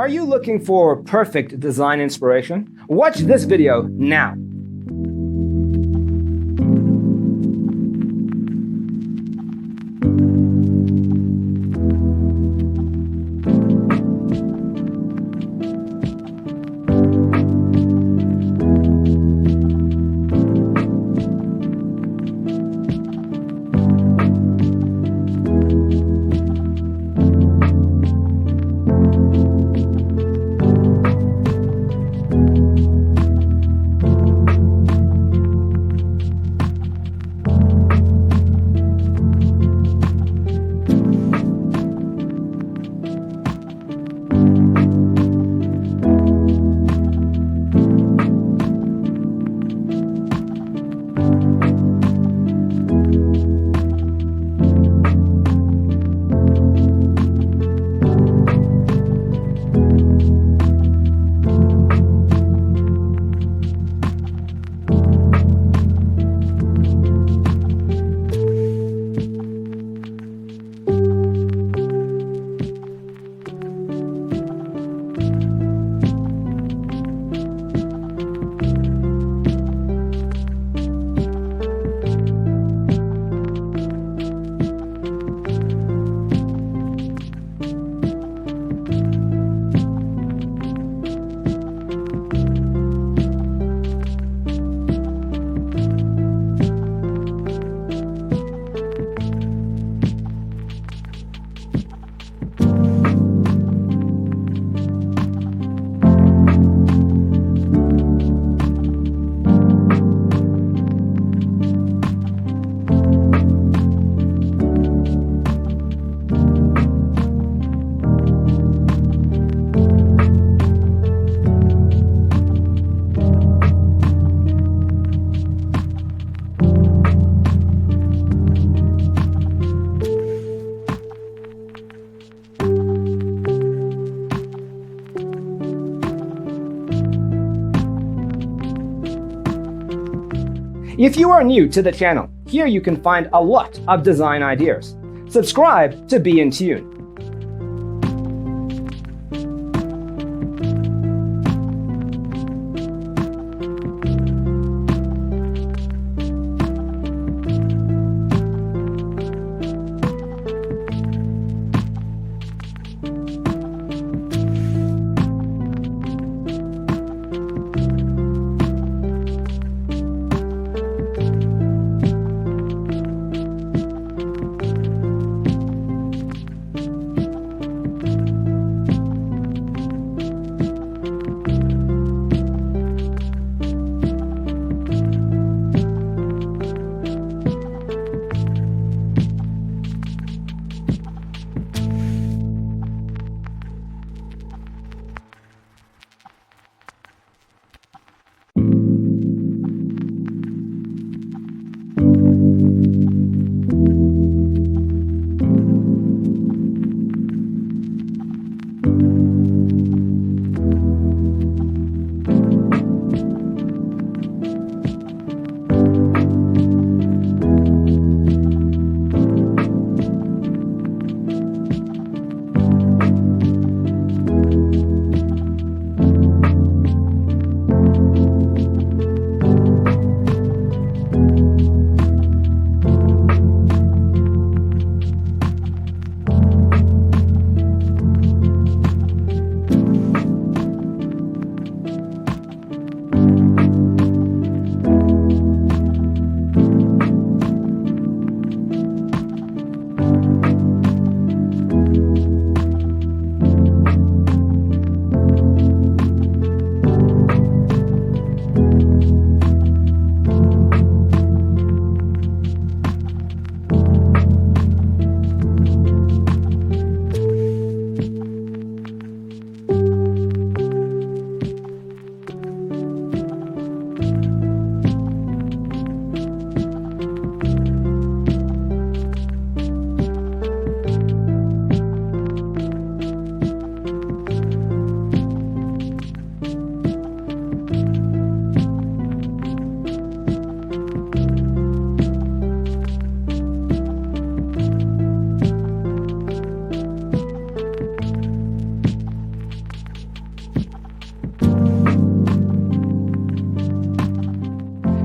Are you looking for perfect design inspiration? Watch this video now. If you are new to the channel, here you can find a lot of design ideas. Subscribe to be in tune.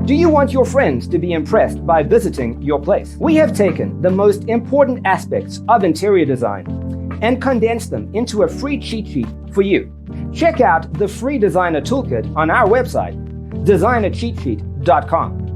Do you want your friends to be impressed by visiting your place? We have taken the most important aspects of interior design and condensed them into a free cheat sheet for you. Check out the free designer toolkit on our website, designercheatsheet.com.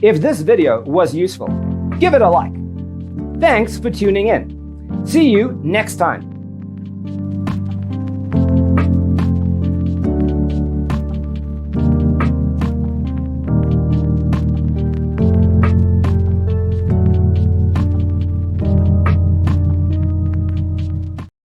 If this video was useful, give it a like. Thanks for tuning in. See you next time.